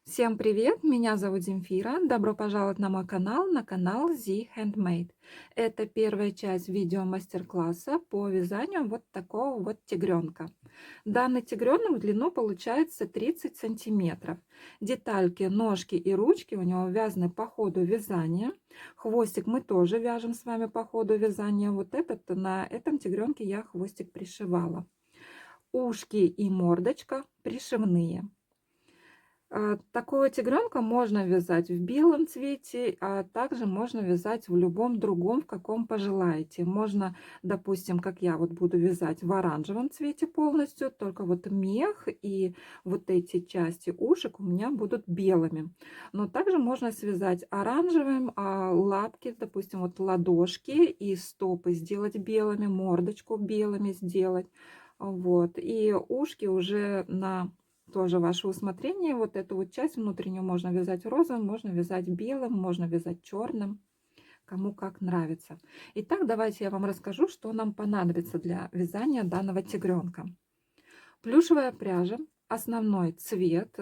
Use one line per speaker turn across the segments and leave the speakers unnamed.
Всем привет! Меня зовут Земфира. Добро пожаловать на канал Z Handmade. Это первая часть видео мастер-класса по вязанию вот такого вот тигренка. Данный тигренок в длину получается 30 сантиметров. Детальки, ножки и ручки у него вязаны по ходу вязания. Хвостик мы тоже вяжем с вами по ходу вязания. На этом тигренке я хвостик пришивала. Ушки и мордочка пришивные. Такого тигренка можно вязать в белом цвете, а также можно вязать в любом другом, в каком пожелаете. Можно, допустим, как я вот буду вязать в оранжевом цвете полностью, только вот мех и вот эти части ушек у меня будут белыми. Но также можно связать оранжевым, а лапки, допустим, вот ладошки и стопы сделать белыми, мордочку белыми сделать. Вот. И ушки уже на тоже ваше усмотрение. Вот эту вот часть внутреннюю можно вязать розовым, можно вязать белым, можно вязать черным, кому как нравится. Итак, давайте я вам расскажу, что нам понадобится для вязания данного тигренка. Плюшевая пряжа, основной цвет.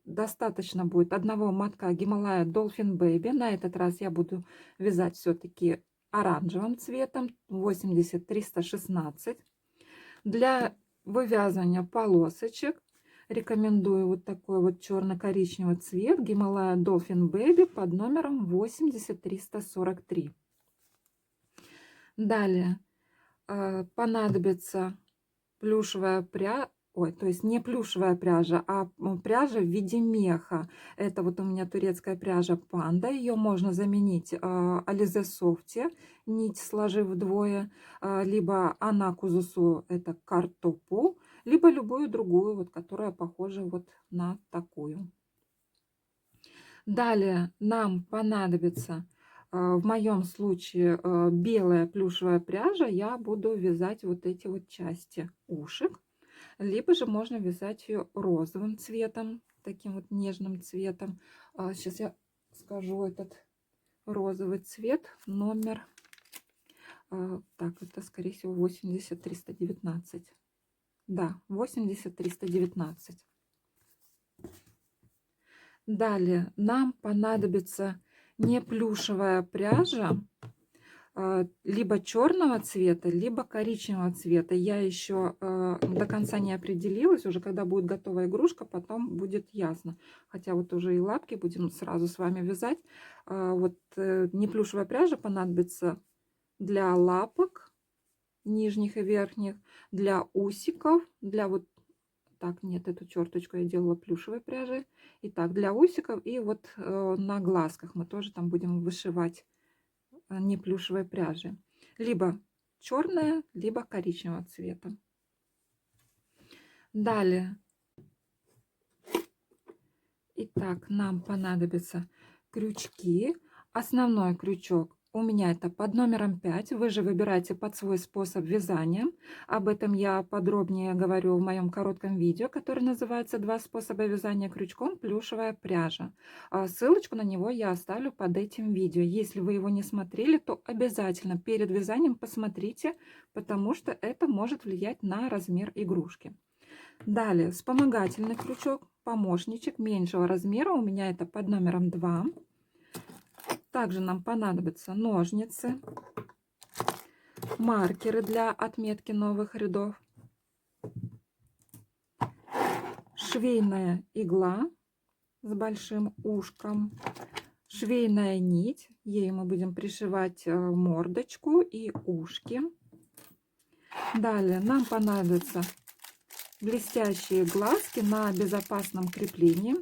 Достаточно будет одного мотка Гималая Dolphin Baby. На этот раз я буду вязать все-таки оранжевым цветом 80-316. Для вывязывания полосочек рекомендую вот такой вот черно-коричневый цвет Гималая Dolphin Baby под номером 80343. Далее понадобится плюшевая пряжа, то есть не плюшевая пряжа, а пряжа в виде меха. Это вот у меня турецкая пряжа Панда. Ее можно заменить Alize Soft, нить сложив вдвое, либо Анакузусу, это картопу, либо любую другую, вот, которая похожа вот на такую. Далее нам понадобится, в моем случае, белая плюшевая пряжа. Я буду вязать вот эти вот части ушек. Либо же можно вязать ее розовым цветом, таким вот нежным цветом. Сейчас я скажу этот розовый цвет, номер. Так, это, скорее всего, 80-319. Да, 80-319. Далее нам понадобится не плюшевая пряжа, либо черного цвета, либо коричневого цвета. Я еще до конца не определилась. Уже когда будет готовая игрушка, потом будет ясно. Хотя вот уже и лапки будем сразу с вами вязать. Не плюшевая пряжа понадобится для лапок нижних и верхних, для усиков, для вот так, нет, эту черточку я делала плюшевой пряжей. Итак, для усиков и вот на глазках мы тоже там будем вышивать не плюшевой пряжи. Либо черная, либо коричневого цвета. Далее. Итак, нам понадобятся крючки. Основной крючок у меня это под номером 5. Вы же выбираете под свой способ вязания. Об этом я подробнее говорю в моем коротком видео, которое называется «Два способа вязания крючком. Плюшевая пряжа». Ссылочку на него я оставлю под этим видео. Если вы его не смотрели, то обязательно перед вязанием посмотрите, потому что это может влиять на размер игрушки. Далее вспомогательный крючок, помощничек меньшего размера. У меня это под номером 2. Также нам понадобятся ножницы, маркеры для отметки новых рядов, швейная игла с большим ушком, швейная нить. Ей мы будем пришивать мордочку и ушки. Далее нам понадобятся блестящие глазки на безопасном креплении.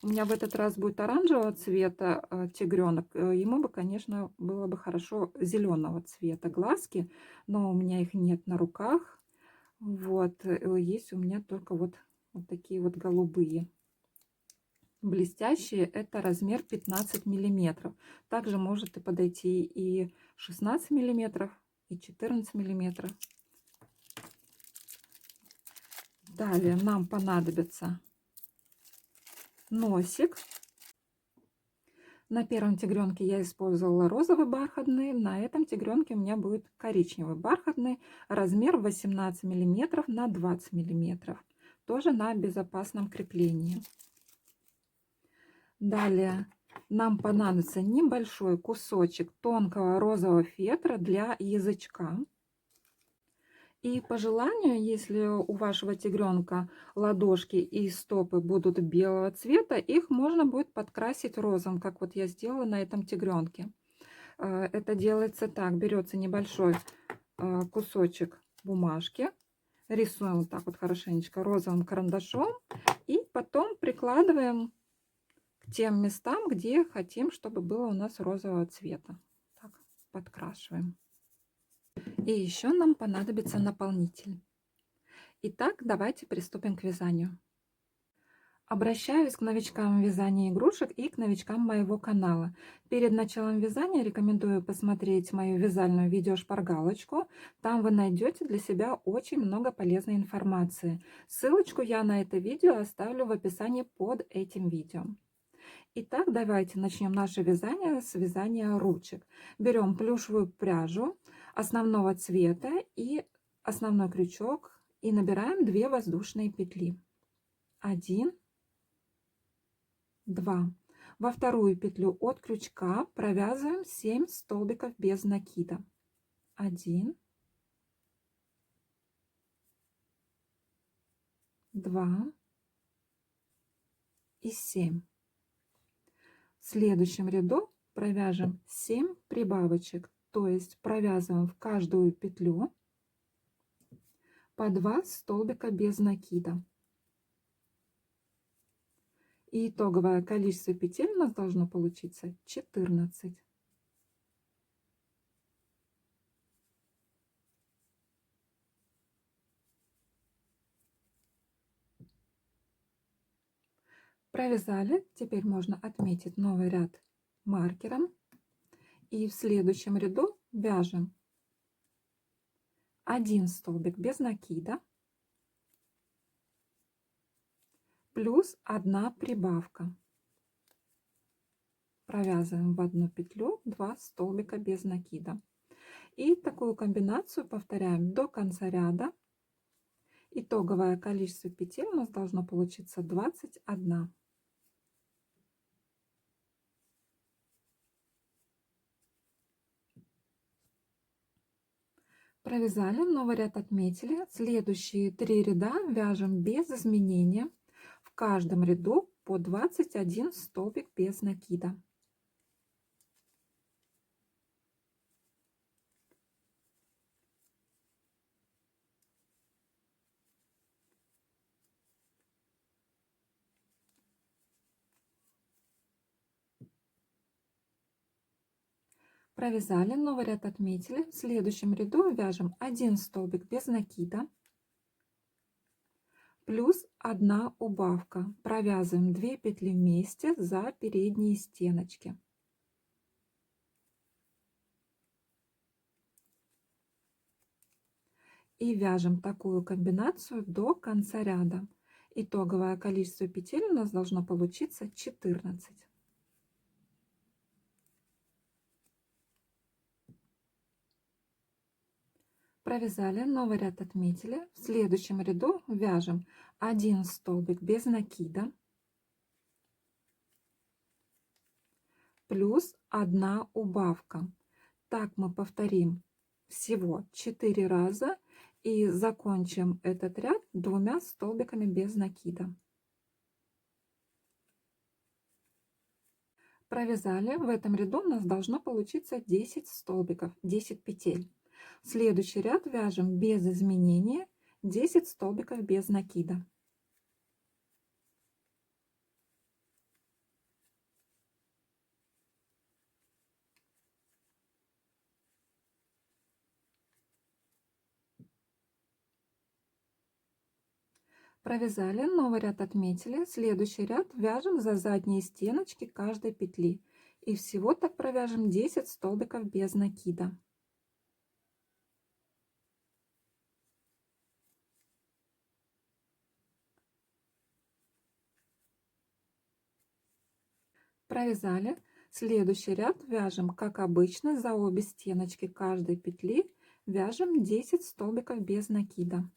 У меня в этот раз будет оранжевого цвета тигренок. Ему бы, конечно, было бы хорошо зеленого цвета глазки, но у меня их нет на руках. Вот, есть у меня только вот такие вот голубые. Блестящие, это размер 15 миллиметров. Также может и подойти и 16 миллиметров, и 14 миллиметров. Далее нам понадобится носик. На первом тигренке я использовала розовый бархатный, на этом тигренке у меня будет коричневый бархатный, размер 18 миллиметров на 20 миллиметров, тоже на безопасном креплении. Далее нам понадобится небольшой кусочек тонкого розового фетра для язычка. И по желанию, если у вашего тигренка ладошки и стопы будут белого цвета, их можно будет подкрасить розовым, как вот я сделала на этом тигренке. Это делается так: берется небольшой кусочек бумажки, рисуем вот так вот хорошенечко розовым карандашом и потом прикладываем к тем местам, где хотим, чтобы было у нас розового цвета. Так, подкрашиваем. И еще нам понадобится наполнитель. Итак, давайте приступим к вязанию. Обращаюсь к новичкам в вязании игрушек и к новичкам моего канала. Перед началом вязания рекомендую посмотреть мою вязальную видеошпаргалочку. Там вы найдете для себя очень много полезной информации. Ссылочку я на это видео оставлю в описании под этим видео. Итак, давайте начнем наше вязание с вязания ручек. Берем плюшевую пряжу основного цвета и основной крючок и набираем 2 воздушные петли. 1, 2. Во вторую петлю от крючка провязываем 7 столбиков без накида. 1, 2 и 7. В следующем ряду провяжем 7 прибавочек, то есть провязываем в каждую петлю по 2 столбика без накида. И итоговое количество петель у нас должно получиться 14. Провязали, теперь можно отметить новый ряд маркером. И в следующем ряду вяжем 1 столбик без накида плюс 1 прибавка. Провязываем в одну петлю 2 столбика без накида. И такую комбинацию повторяем до конца ряда. Итоговое количество петель у нас должно получиться 21. Провязали, новый ряд отметили. Следующие 3 ряда вяжем без изменения. В каждом ряду по 21 столбик без накида. Провязали, новый ряд отметили. В следующем ряду вяжем 1 столбик без накида плюс 1 убавка. Провязываем 2 петли вместе за передние стеночки. И вяжем такую комбинацию до конца ряда. Итоговое количество петель у нас должно получиться 14. Провязали, новый ряд отметили. В следующем ряду вяжем 1 столбик без накида плюс 1 убавка. Так мы повторим всего 4 раза и закончим этот ряд 2 столбиками без накида. Провязали, в этом ряду у нас должно получиться 10 столбиков, 10 петель. В следующий ряд вяжем без изменения 10 столбиков без накида. Провязали, новый ряд отметили. Следующий ряд вяжем за задние стеночки каждой петли. И всего так провяжем 10 столбиков без накида. Провязали. Следующий ряд вяжем, как обычно, за обе стеночки каждой петли вяжем 10 столбиков без накида.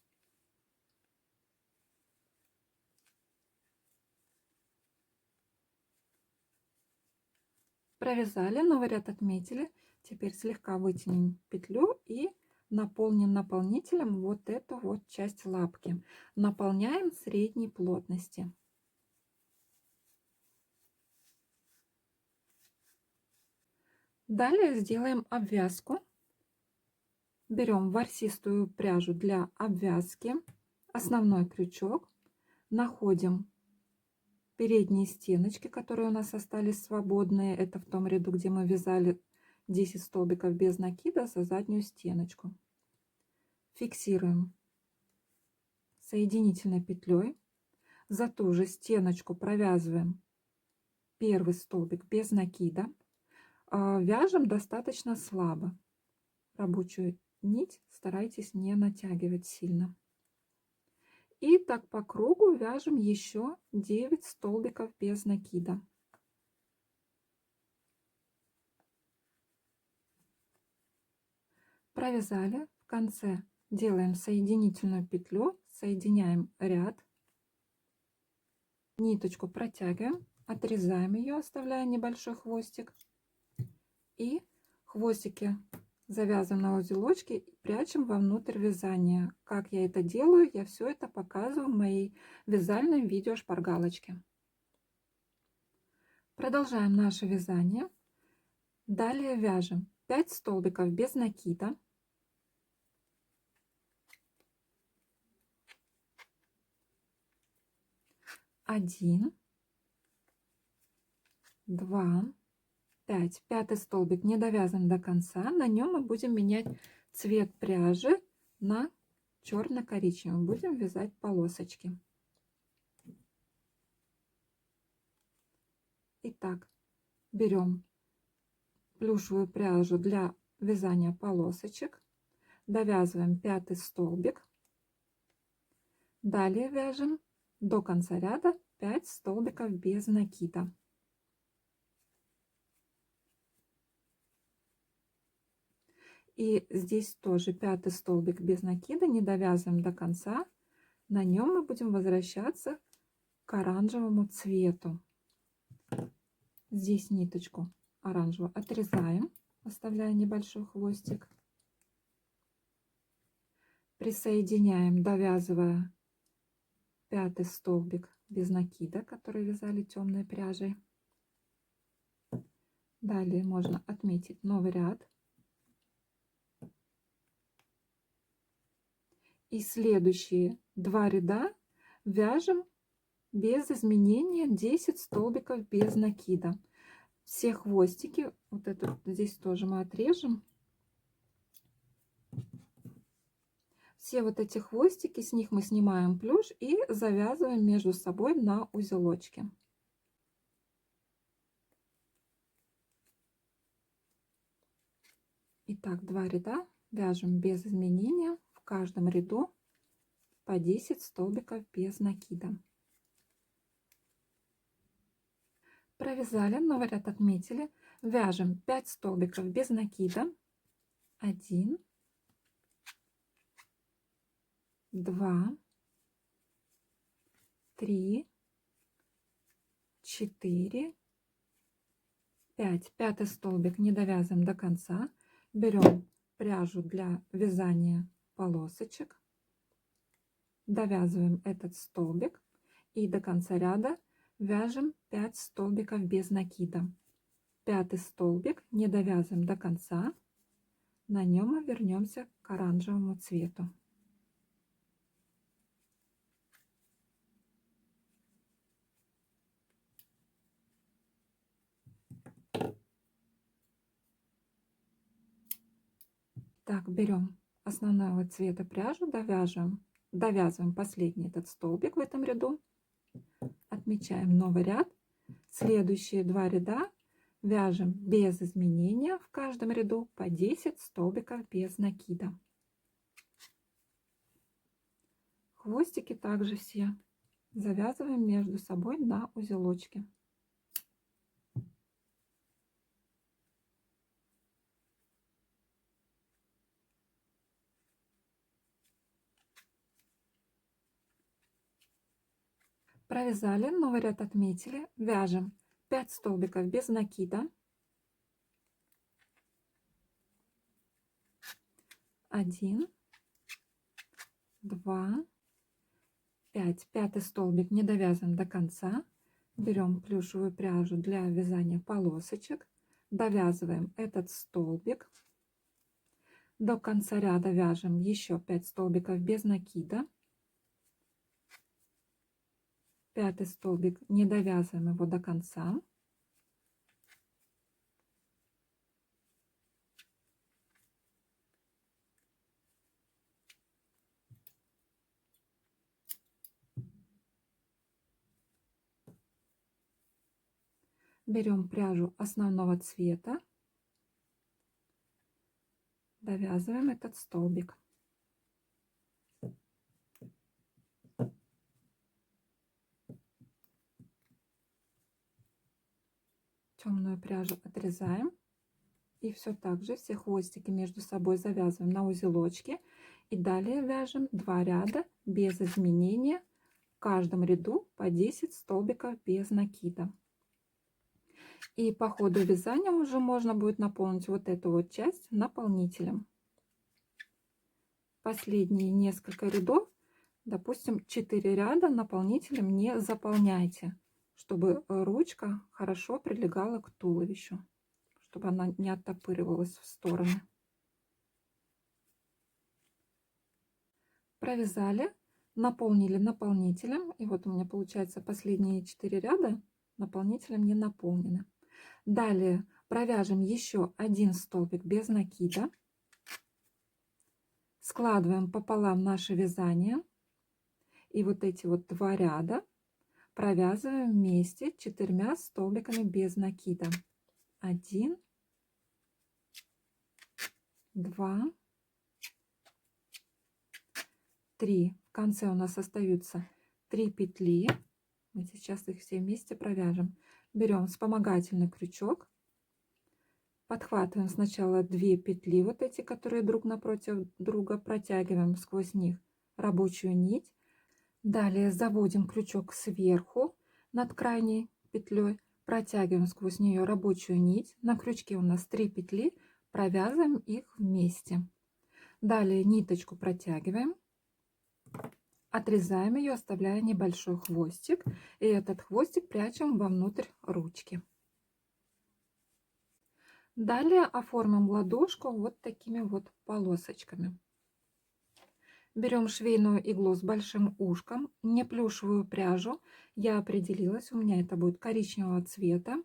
Провязали, новый ряд отметили. Теперь слегка вытянем петлю и наполним наполнителем вот эту вот часть лапки. Наполняем средней плотности. Далее сделаем обвязку. Берем ворсистую пряжу для обвязки, основной крючок, находим передние стеночки, которые у нас остались свободные. Это в том ряду, где мы вязали 10 столбиков без накида за заднюю стеночку. Фиксируем соединительной петлей. За ту же стеночку провязываем первый столбик без накида. Вяжем достаточно слабо. Рабочую нить старайтесь не натягивать сильно. И так по кругу вяжем еще 9 столбиков без накида. Провязали, в конце делаем соединительную петлю, соединяем ряд, ниточку протягиваем, отрезаем ее, оставляя небольшой хвостик, и хвостики завязываем на узелочки и прячем вовнутрь вязания. Как я это делаю, я все это показываю в моей вязальной видео шпаргалочке. Продолжаем наше вязание. Далее вяжем 5 столбиков без накида. 1, 2, 5. Пятый столбик не довязан до конца. На нем мы будем менять цвет пряжи на черно-коричневый. Будем вязать полосочки. Итак, берем плюшевую пряжу для вязания полосочек. Довязываем пятый столбик. Далее вяжем до конца ряда 5 столбиков без накида. И здесь тоже пятый столбик без накида, не довязываем до конца. На нем мы будем возвращаться к оранжевому цвету. Здесь ниточку оранжевую отрезаем, оставляя небольшой хвостик. Присоединяем, довязывая пятый столбик без накида, который вязали темной пряжей. Далее можно отметить новый ряд. И следующие 2 ряда вяжем без изменения 10 столбиков без накида. Все хвостики, вот этот здесь тоже мы отрежем. Все вот эти хвостики, с них мы снимаем плюш и завязываем между собой на узелочки. Итак, 2 ряда вяжем без изменения. В каждом ряду по 10 столбиков без накида. Провязали, новый ряд отметили. Вяжем 5 столбиков без накида. 1, 2, 3, 4, 5. Пятый столбик не довязываем до конца. Берем пряжу для вязания полосочек. Довязываем этот столбик и до конца ряда вяжем 5 столбиков без накида. Пятый столбик не довязываем до конца. На нем мы вернемся к оранжевому цвету. Так, берем основного цвета пряжу, довязываем последний этот столбик в этом ряду, отмечаем новый ряд. Следующие 2 ряда вяжем без изменения, в каждом ряду по 10 столбиков без накида. Хвостики также все завязываем между собой на узелочки. Провязали, новый ряд отметили, вяжем 5 столбиков без накида. 1, 2, 5. Пятый столбик не довязываем до конца. Берем плюшевую пряжу для вязания полосочек. Довязываем этот столбик. До конца ряда вяжем еще 5 столбиков без накида. Пятый столбик не довязываем его до конца. Берем пряжу основного цвета, довязываем этот столбик. Темную пряжу отрезаем и все так же все хвостики между собой завязываем на узелочки и далее вяжем 2 ряда без изменения, в каждом ряду по 10 столбиков без накида. И по ходу вязания уже можно будет наполнить вот эту вот часть наполнителем. Последние несколько рядов, допустим, 4 ряда наполнителем не заполняйте, чтобы ручка хорошо прилегала к туловищу, чтобы она не оттопыривалась в стороны. Провязали, наполнили наполнителем, и вот у меня получается последние 4 ряда наполнителем не наполнены. Далее провяжем еще 1 столбик без накида, складываем пополам наше вязание и вот эти вот 2 ряда провязываем вместе 4 столбиками без накида. 1, 2, 3. В конце у нас остаются 3 петли. Мы сейчас их все вместе провяжем. Берем вспомогательный крючок, подхватываем сначала 2 петли, вот эти, которые друг напротив друга, протягиваем сквозь них рабочую нить. Далее заводим крючок сверху над крайней петлей, протягиваем сквозь нее рабочую нить. На крючке у нас 3 петли, провязываем их вместе. Далее ниточку протягиваем, отрезаем ее, оставляя небольшой хвостик, и этот хвостик прячем вовнутрь ручки. Далее оформим ладошку вот такими вот полосочками. Берем швейную иглу с большим ушком, не плюшевую пряжу. Я определилась, у меня это будет коричневого цвета.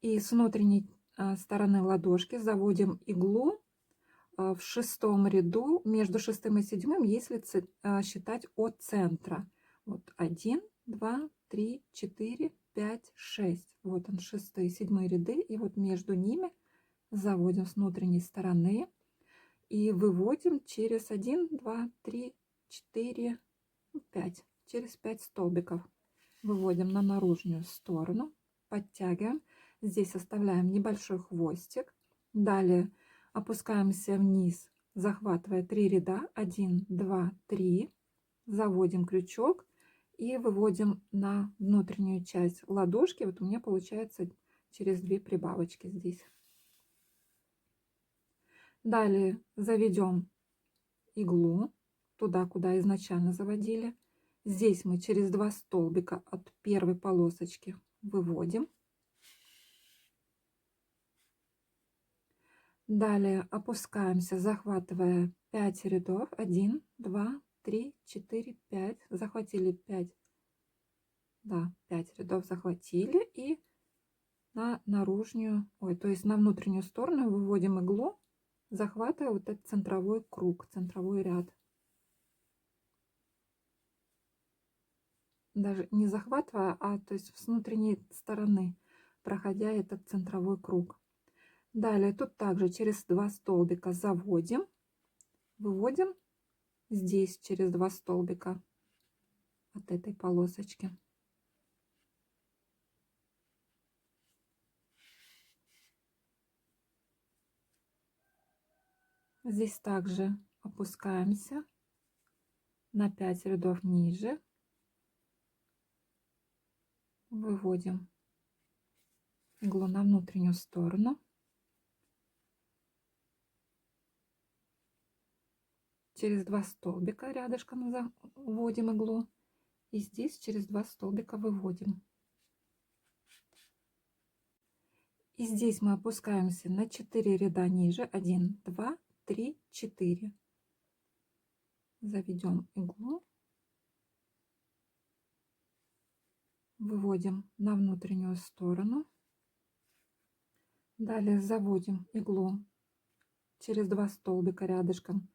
И с внутренней стороны ладошки заводим иглу в 6-м ряду, между 6-м и 7-м, если считать от центра. Вот 1, 2, 3, 4, 5, 6. Вот он, 6-й и 7-й ряды. И вот между ними заводим с внутренней стороны и выводим через 1, 2, 3, 4, 5. Через 5 столбиков. Выводим на наружную сторону, подтягиваем. Здесь оставляем небольшой хвостик. Далее опускаемся вниз, захватывая 3 ряда. 1, 2, 3. Заводим крючок и выводим на внутреннюю часть ладошки. Вот у меня получается через 2 прибавочки здесь. Далее заведем иглу туда, куда изначально заводили. Здесь мы через 2 столбика от первой полосочки выводим. Далее опускаемся, захватывая 5 рядов. 1, 2, 3, 4, 5. Захватили 5. Да, 5 рядов захватили. И на наружную, то есть на внутреннюю сторону выводим иглу, захватывая вот этот центровой круг, центровой ряд. Даже не захватывая, то есть с внутренней стороны, проходя этот центровой круг. Далее тут также через 2 столбика заводим, выводим здесь через 2 столбика от этой полосочки. Здесь также опускаемся на 5 рядов ниже, выводим иглу на внутреннюю сторону. через 2 столбика рядышком вводим иглу. И здесь через 2 столбика выводим. И здесь мы опускаемся на 4 ряда ниже. 1, 2, 3, 4. Заведем иглу. Выводим на внутреннюю сторону. Далее заводим иглу через 2 столбика рядышком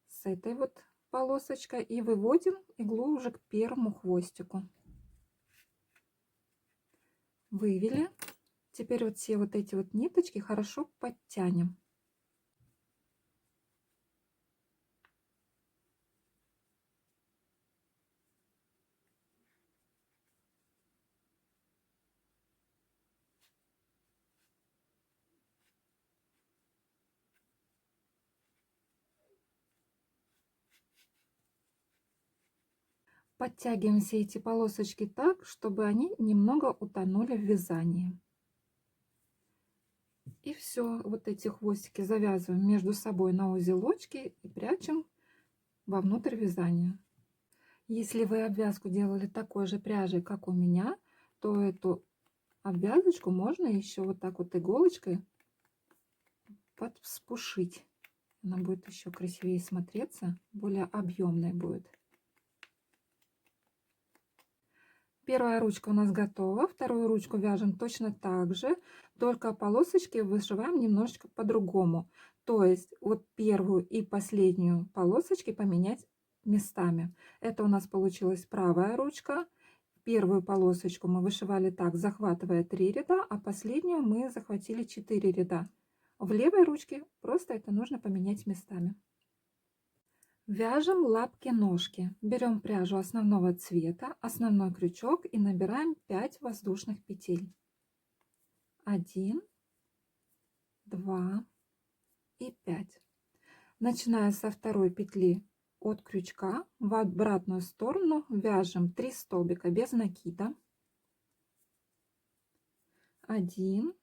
с этой вот полосочкой и выводим иглу уже к первому хвостику. Вывели. Теперь вот все вот эти вот ниточки хорошо подтянем. Подтягиваем все эти полосочки так, чтобы они немного утонули в вязании. И все, вот эти хвостики завязываем между собой на узелочки и прячем вовнутрь вязания. Если вы обвязку делали такой же пряжей, как у меня, то эту обвязочку можно еще вот так вот иголочкой подвспушить. Она будет еще красивее смотреться, более объемной будет. Первая ручка у нас готова, вторую ручку вяжем точно так же, только полосочки вышиваем немножечко по-другому. То есть вот первую и последнюю полосочки поменять местами. Это у нас получилась правая ручка. Первую полосочку мы вышивали так, захватывая 3 ряда, а последнюю мы захватили 4 ряда. В левой ручке просто это нужно поменять местами. Вяжем лапки-ножки. Берем пряжу основного цвета, основной крючок и набираем 5 воздушных петель. 1, 2 и 5. Начиная со второй петли от крючка в обратную сторону вяжем 3 столбика без накида. 1,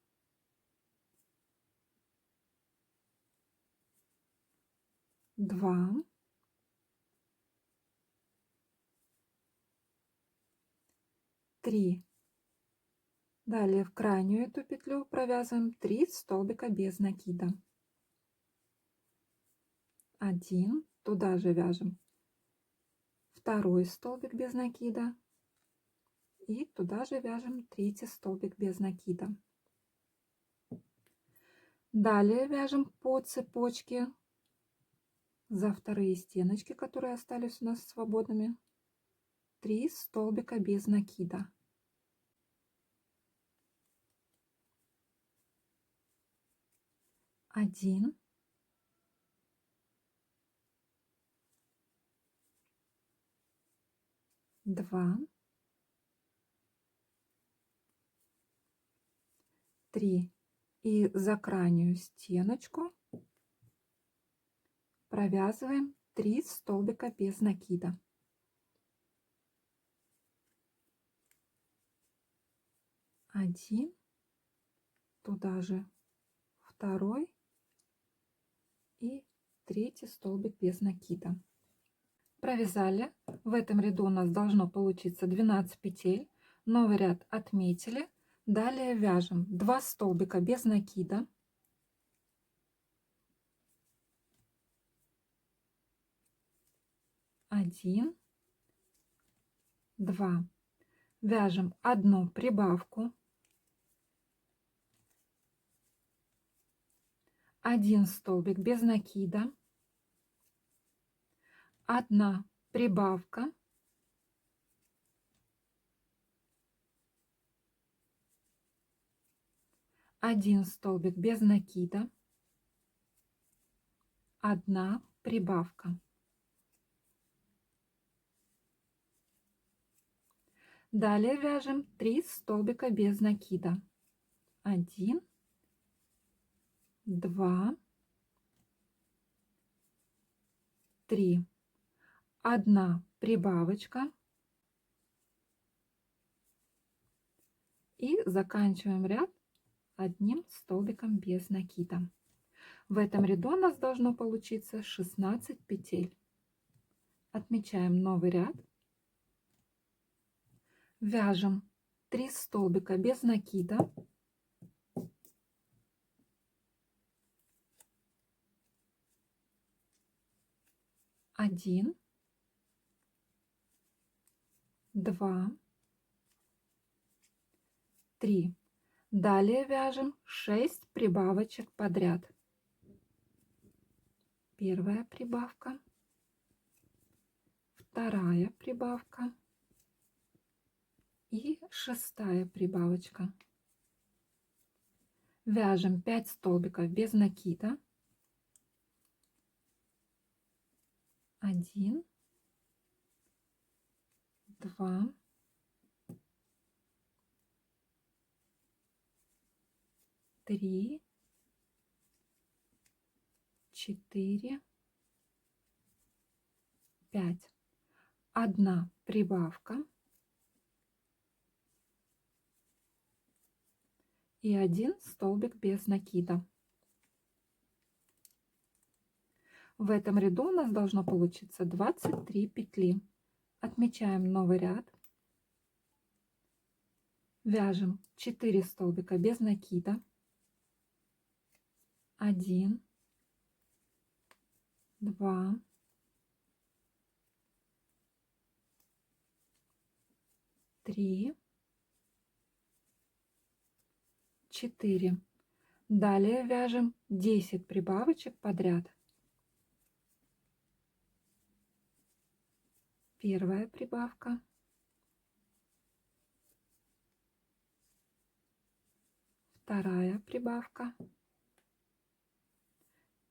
2, 3. Далее в крайнюю эту петлю провязываем 3 столбика без накида. 1, туда же вяжем второй столбик без накида и туда же вяжем третий столбик без накида. Далее вяжем по цепочке за вторые стеночки, которые остались у нас свободными, 3 столбика без накида. 1, 2, 3. И за крайнюю стеночку провязываем 3 столбика без накида. 1, туда же второй и третий столбик без накида. Провязали. В этом ряду у нас должно получиться 12 петель. Новый ряд отметили. Далее вяжем 2 столбика без накида. 1, 2. Вяжем одну прибавку. 1 столбик без накида. 1 прибавка. 1 столбик без накида. 1 прибавка. Далее вяжем 3 столбика без накида. 1, 2, 3. 1 прибавочка. И заканчиваем ряд одним столбиком без накида. В этом ряду у нас должно получиться 16 петель. Отмечаем новый ряд. Вяжем 3 столбика без накида. Один, 2, 3. Далее вяжем 6 прибавочек подряд. Первая прибавка, вторая прибавка и шестая прибавочка. Вяжем 5 столбиков без накида. 1, 2, 3, 4, 5. Одна прибавка и 1 столбик без накида. В этом ряду у нас должно получиться 23 петли. Отмечаем новый ряд. Вяжем 4 столбика без накида. 1, 2, 3, 4. Далее вяжем 10 прибавочек подряд. Первая прибавка, вторая прибавка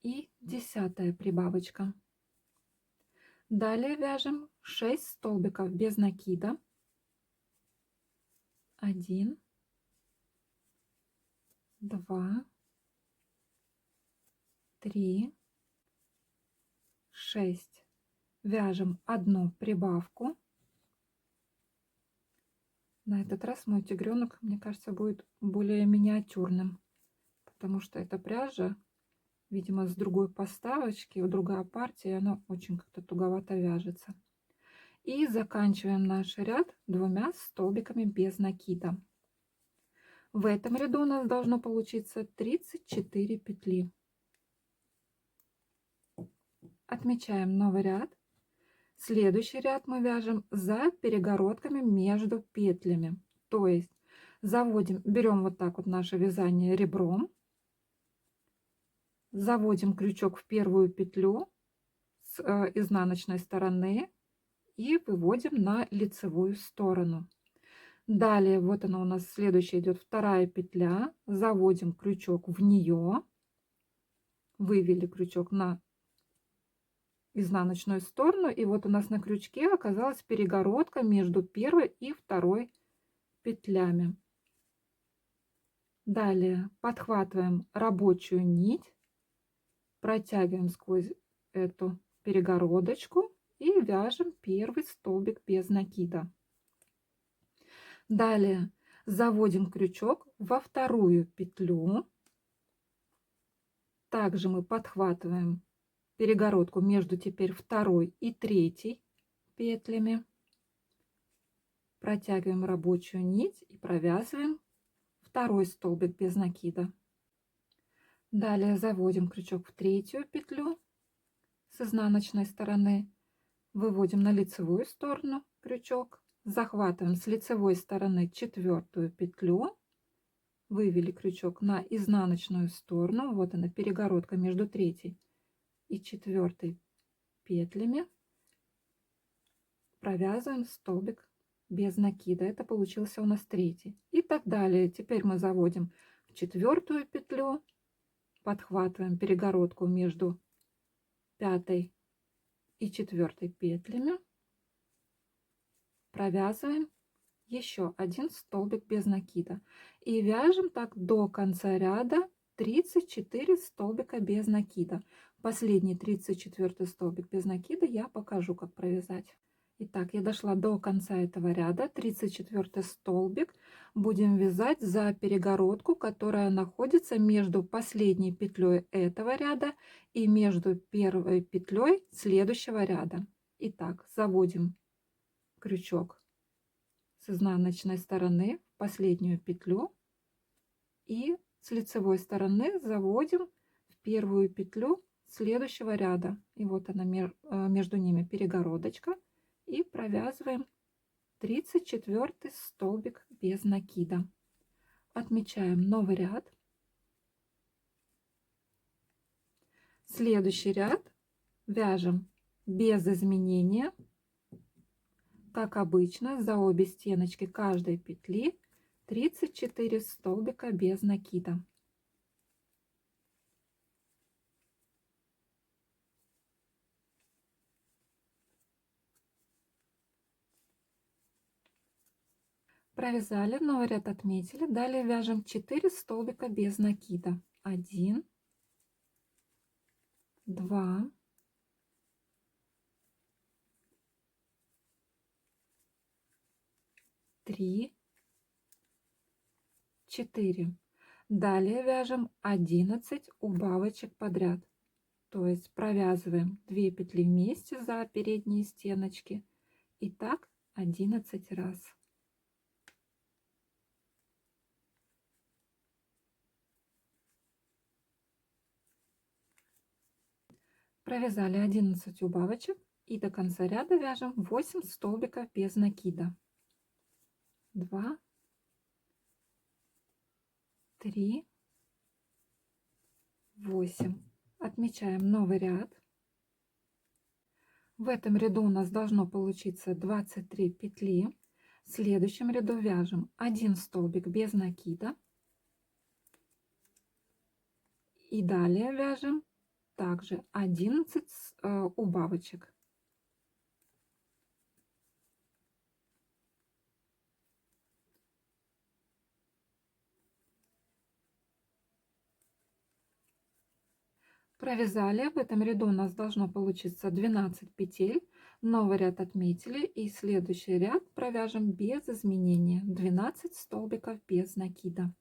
и 10-я прибавочка. Далее вяжем 6 столбиков без накида. 1, 2, 3, 6. Вяжем одну прибавку. На этот раз мой тигренок, мне кажется, будет более миниатюрным, потому что эта пряжа, видимо, с другой поставочки, другая партия, она очень как-то туговато вяжется. И заканчиваем наш ряд 2 столбиками без накида. В этом ряду у нас должно получиться 34 петли. Отмечаем новый ряд. Следующий ряд мы вяжем за перегородками между петлями. То есть берем вот так вот наше вязание ребром, заводим крючок в первую петлю с изнаночной стороны и выводим на лицевую сторону. Далее вот она у нас следующая идет вторая петля, заводим крючок в нее, вывели крючок на изнаночную сторону, и вот у нас на крючке оказалась перегородка между первой и второй петлями. Далее подхватываем рабочую нить, протягиваем сквозь эту перегородочку и вяжем первый столбик без накида. Далее заводим крючок во вторую петлю. Также мы подхватываем перегородку между теперь второй и третьей петлями. Протягиваем рабочую нить и провязываем второй столбик без накида. Далее заводим крючок в третью петлю с изнаночной стороны, выводим на лицевую сторону крючок, захватываем с лицевой стороны четвертую петлю, вывели крючок на изнаночную сторону, вот она перегородка между третьей и четвертой петлями, провязываем столбик без накида. Это получился у нас третий. И так далее. Теперь мы заводим в четвертую петлю, подхватываем перегородку между пятой и четвертой петлями, провязываем еще один столбик без накида и вяжем так до конца ряда 34 столбика без накида. Последний 34 столбик без накида я покажу, как провязать. Итак, я дошла до конца этого ряда. 34 столбик будем вязать за перегородку, которая находится между последней петлей этого ряда и между первой петлей следующего ряда. Итак, заводим крючок с изнаночной стороны в последнюю петлю и с лицевой стороны заводим в первую петлю следующего ряда. И вот она между ними перегородочка. И провязываем 34 столбик без накида. Отмечаем новый ряд. Следующий ряд вяжем без изменения, как обычно, за обе стеночки каждой петли 34 столбика без накида. Провязали, новый ряд отметили. Далее вяжем 4 столбика без накида. 1, 2, 3, 4. Далее вяжем 11 убавочек подряд. То есть провязываем 2 петли вместе за передние стеночки. И так 11 раз. Провязали 11 убавочек и до конца ряда вяжем 8 столбиков без накида. 2, 3, 8. Отмечаем новый ряд. В этом ряду у нас должно получиться 23 петли. В следующем ряду вяжем 1 столбик без накида. И далее вяжем также 11 убавочек. Провязали. В этом ряду у нас должно получиться 12 петель. Новый ряд отметили. И следующий ряд провяжем без изменения. 12 столбиков без накида.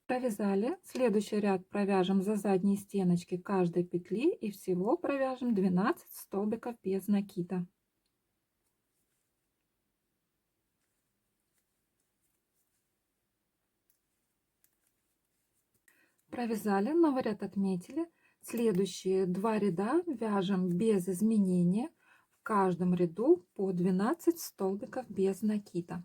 Провязали. Следующий ряд провяжем за задние стеночки каждой петли. И всего провяжем 12 столбиков без накида. Провязали, новый ряд отметили. Следующие 2 ряда вяжем без изменения. В каждом ряду по 12 столбиков без накида.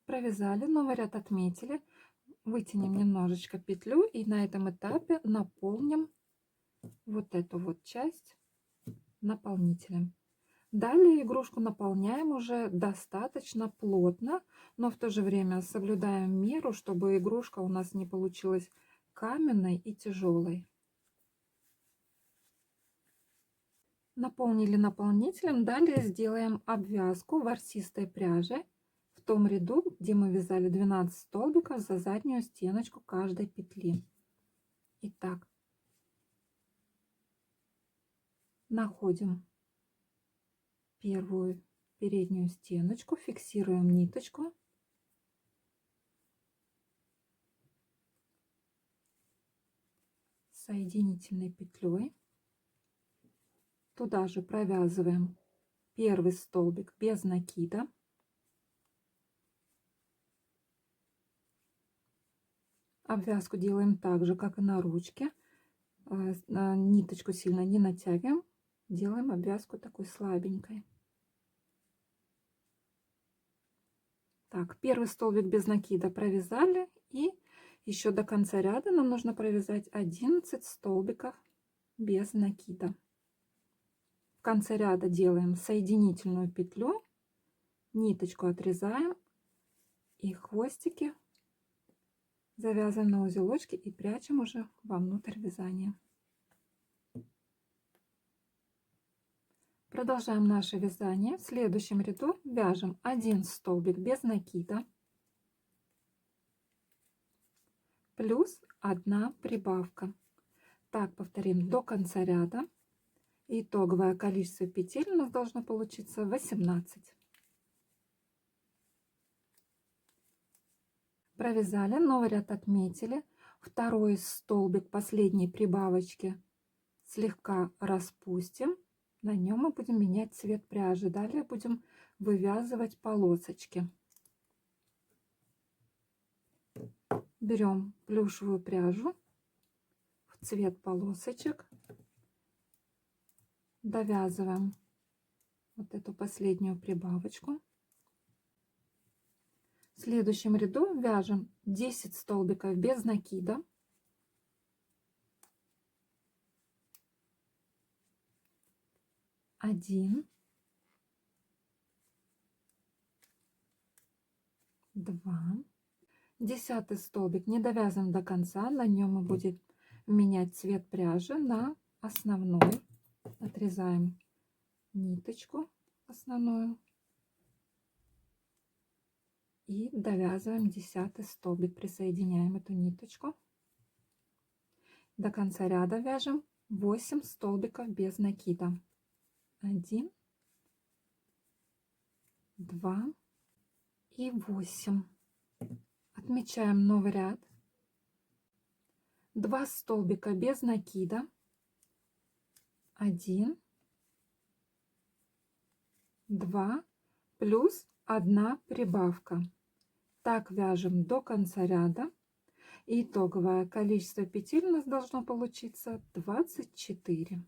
Провязали, новый ряд отметили. Вытянем немножечко петлю и на этом этапе наполним вот эту вот часть наполнителем. Далее игрушку наполняем уже достаточно плотно, но в то же время соблюдаем меру, чтобы игрушка у нас не получилась каменной и тяжелой. Наполнили наполнителем. Далее сделаем обвязку ворсистой пряжи в том ряду, где мы вязали 12 столбиков за заднюю стеночку каждой петли. Итак, находим первую переднюю стеночку, фиксируем ниточку. Соединительной петлей. Туда же провязываем первый столбик без накида. Обвязку делаем так же, как и на ручке. Ниточку сильно не натягиваем. Делаем обвязку такой слабенькой. Так, первый столбик без накида провязали. И еще до конца ряда нам нужно провязать 11 столбиков без накида. В конце ряда делаем соединительную петлю. Ниточку отрезаем. И хвостики завязываем на узелочки и прячем уже вовнутрь вязания. Продолжаем наше вязание. В следующем ряду вяжем 1 столбик без накида плюс 1 прибавка. Так повторим до конца ряда. Итоговое количество петель у нас должно получиться 18. Провязали, новый ряд отметили. Второй столбик последней прибавочки слегка распустим. На нем мы будем менять цвет пряжи. Далее будем вывязывать полосочки. Берем плюшевую пряжу в цвет полосочек. Довязываем вот эту последнюю прибавочку. В следующем ряду вяжем 10 столбиков без накида. 1, 2. 10 столбик не довязываем до конца. На нем мы будем менять цвет пряжи на основной. Отрезаем ниточку основную и довязываем 10 столбик. Присоединяем эту ниточку. До конца ряда вяжем 8 столбиков без накида. 1, 2 и 8. Отмечаем новый ряд. 2 столбика без накида. 1, 2 плюс 1 прибавка. Так вяжем до конца ряда. Итоговое количество петель у нас должно получиться 24.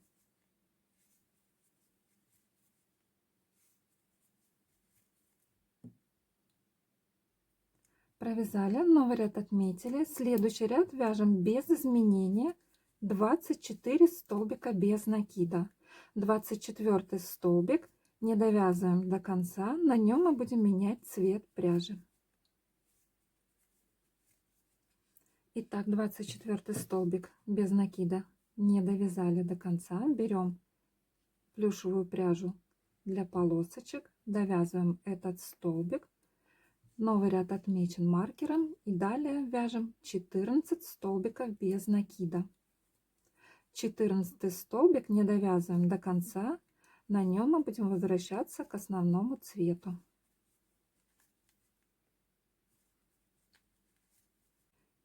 Провязали, новый ряд отметили. Следующий ряд вяжем без изменения 24 столбика без накида. 24 столбик не довязываем до конца. На нем мы будем менять цвет пряжи. Итак, 24 столбик без накида не довязали до конца. Берем плюшевую пряжу для полосочек, довязываем этот столбик. Новый ряд отмечен маркером и далее вяжем 14 столбиков без накида. 14 столбик не довязываем до конца. На нем мы будем возвращаться к основному цвету.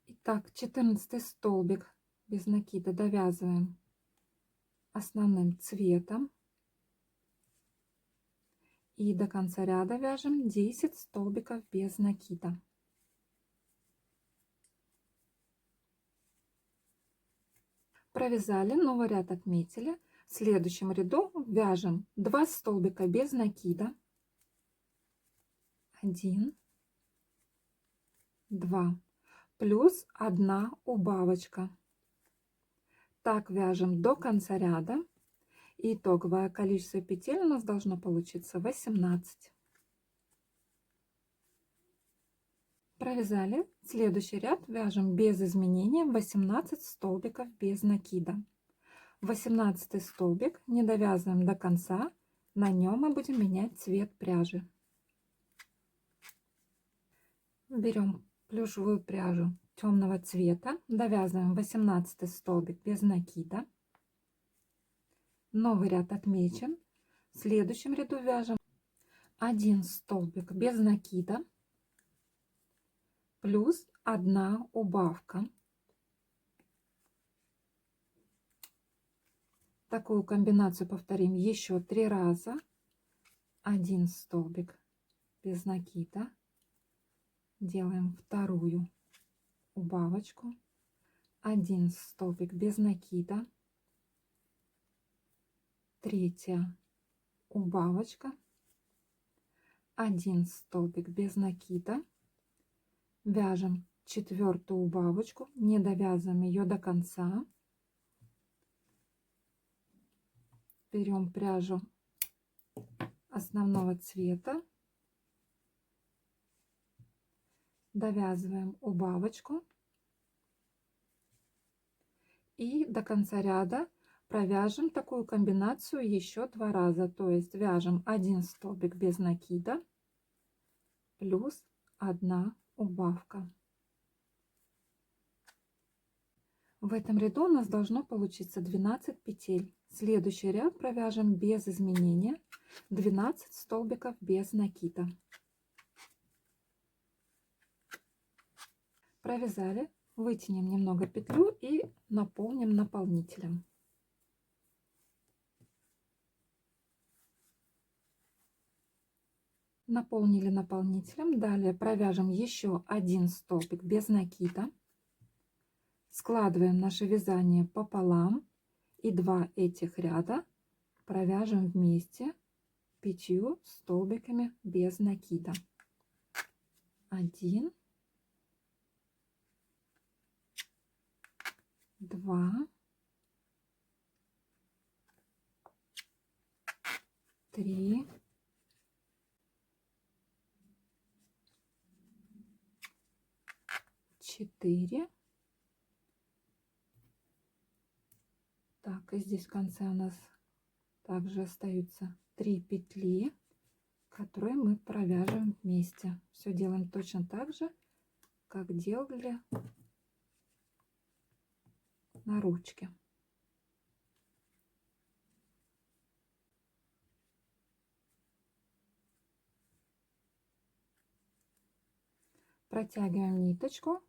Итак, 14 столбик без накида довязываем основным цветом. И до конца ряда вяжем 10 столбиков без накида. Провязали, новый ряд отметили. В следующем ряду вяжем 2 столбика без накида. 1, 2 плюс 1 убавочка. Так вяжем до конца ряда. Итоговое количество петель у нас должно получиться 18. Провязали. Следующий ряд вяжем без изменения 18 столбиков без накида. 18 столбик не довязываем до конца. На нем мы будем менять цвет пряжи. Берем плюшевую пряжу темного цвета. Довязываем 18 столбик без накида. Новый ряд отмечен. В следующем ряду вяжем 1 столбик без накида плюс 1 убавка. Такую комбинацию повторим еще 3 раза. 1 столбик без накида. Делаем вторую убавочку. 1 столбик без накида. Третья убавочка. 1 столбик без накида. Вяжем 4-ю убавочку, не довязываем ее до конца. Берем пряжу основного цвета, довязываем убавочку и до конца ряда провяжем такую комбинацию еще 2 раза. То есть вяжем 1 столбик без накида плюс 1 убавка. В этом ряду у нас должно получиться 12 петель. Следующий ряд провяжем без изменения 12 столбиков без накида. Провязали, вытянем немного петлю и наполним наполнителем. Наполнили наполнителем. Далее провяжем еще один столбик без накида. Складываем наше вязание пополам и 2 этих ряда провяжем вместе 5 столбиками без накида. 1, 2, 3, 4. Так, и здесь в конце у нас также остаются 3 петли, которые мы провяжем вместе. Все делаем точно так же, как делали на ручке. Протягиваем ниточку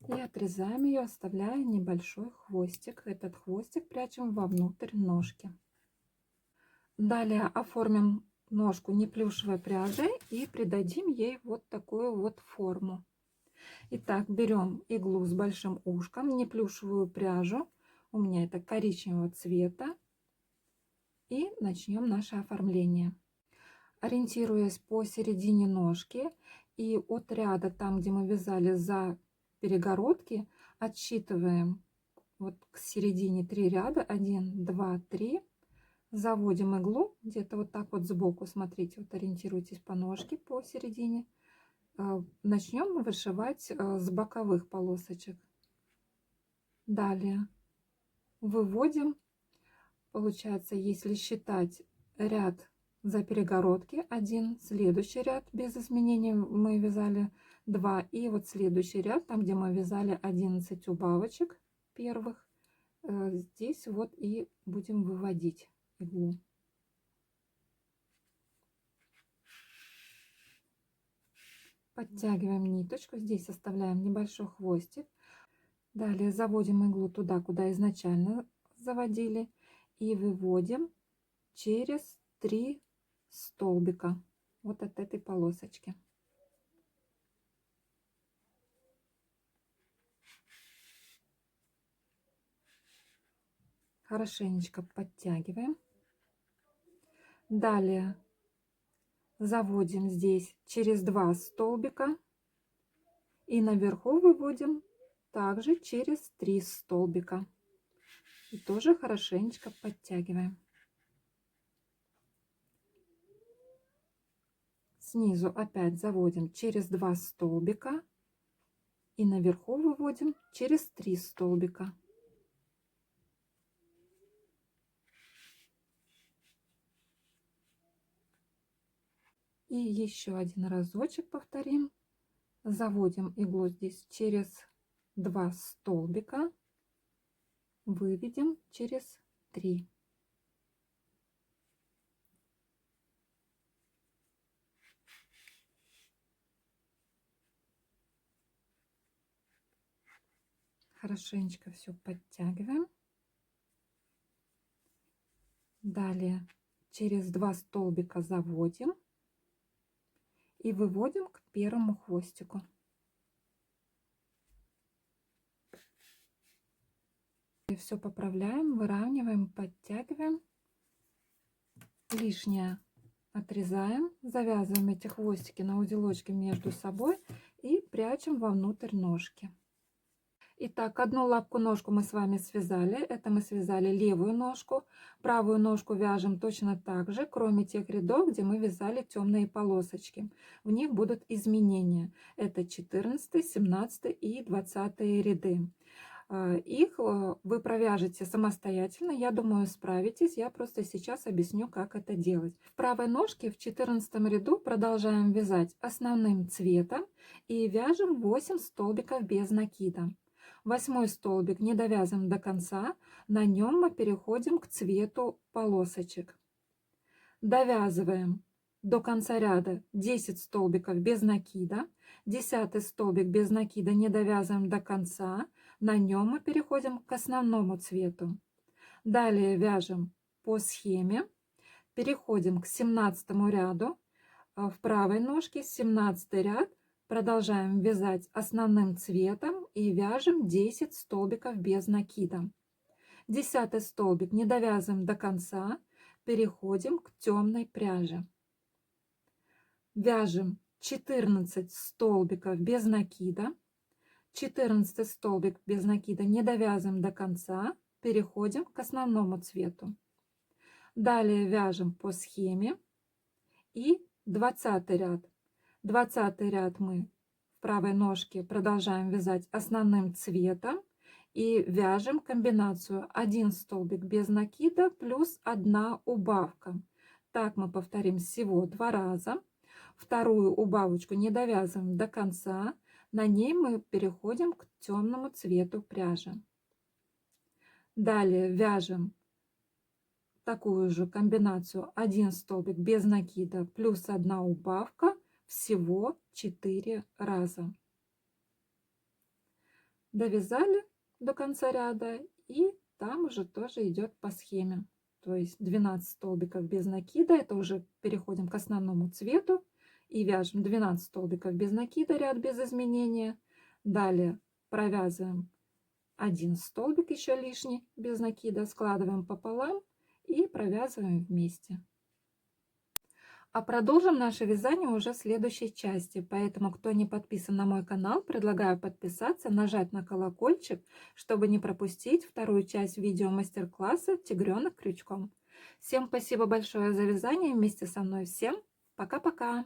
и отрезаем ее, оставляя небольшой хвостик. Этот хвостик прячем вовнутрь ножки. Далее оформим ножку неплюшевой пряжей и придадим ей вот такую вот форму. Итак, берем иглу с большим ушком, неплюшевую пряжу, у меня это коричневого цвета, и начнем наше оформление. Ориентируясь по середине ножки и от ряда, там где мы вязали за перегородки, отсчитываем вот к середине 3 ряда, 1, 2, 3, заводим иглу где-то вот так вот сбоку, смотрите, вот ориентируйтесь по ножке по середине. Начнем вышивать с боковых полосочек. Далее выводим, получается, если считать ряд за перегородки 1, следующий ряд без изменений мы вязали 2, и вот следующий ряд, там где мы вязали 11 убавочек первых, здесь вот и будем выводить иглу. Подтягиваем ниточку, здесь оставляем небольшой хвостик. Далее заводим иглу туда, куда изначально заводили, и выводим через 3 столбика вот от этой полосочки. Хорошенечко подтягиваем. Далее заводим здесь через 2 столбика и наверху выводим также через 3 столбика. И тоже хорошенечко подтягиваем. Снизу опять заводим через 2 столбика и наверху выводим через 3 столбика. И еще один разочек повторим. Заводим иглу здесь через 2 столбика, выведем через 3. Хорошенечко все подтягиваем. Далее через 2 столбика заводим и выводим к первому хвостику. И все поправляем, выравниваем, подтягиваем. Лишнее отрезаем, завязываем эти хвостики на узелочки между собой и прячем вовнутрь ножки. Итак, одну лапку-ножку мы с вами связали. Это мы связали левую ножку. Правую ножку вяжем точно так же, кроме тех рядов, где мы вязали темные полосочки. В них будут изменения. Это 14, 17 и 20 ряды. Их вы провяжете самостоятельно. Я думаю, справитесь. Я просто сейчас объясню, как это делать. В правой ножке в 14 ряду продолжаем вязать основным цветом и вяжем 8 столбиков без накида. 8 столбик не довязываем до конца, на нем мы переходим к цвету полосочек. Довязываем до конца ряда 10 столбиков без накида. 10 столбик без накида не довязываем до конца, на нем мы переходим к основному цвету. Далее вяжем по схеме, переходим к 17 ряду, в правой ножке 17 ряд, продолжаем вязать основным цветом и вяжем 10 столбиков без накида. 10 столбик не довязываем до конца, переходим к темной пряже. Вяжем 14 столбиков без накида. 14 столбик без накида не довязываем до конца, переходим к основному цвету. Далее вяжем по схеме и 20 ряд. 20 ряд мы в правой ножке продолжаем вязать основным цветом и вяжем комбинацию 1 столбик без накида плюс 1 убавка. Так мы повторим всего 2 раза. Вторую убавочку не довязываем до конца, на ней мы переходим к темному цвету пряжи. Далее вяжем такую же комбинацию 1 столбик без накида плюс 1 убавка, всего 4 раза. Довязали до конца ряда, и там уже тоже идет по схеме. То есть 12 столбиков без накида, это уже переходим к основному цвету и вяжем 12 столбиков без накида, ряд без изменения. Далее провязываем 1 столбик еще лишний без накида, складываем пополам и провязываем вместе. А продолжим наше вязание уже в следующей части. Поэтому, кто не подписан на мой канал, предлагаю подписаться, нажать на колокольчик, чтобы не пропустить вторую часть видео мастер-класса «Тигренок крючком». Всем спасибо большое за вязание вместе со мной. Всем пока-пока!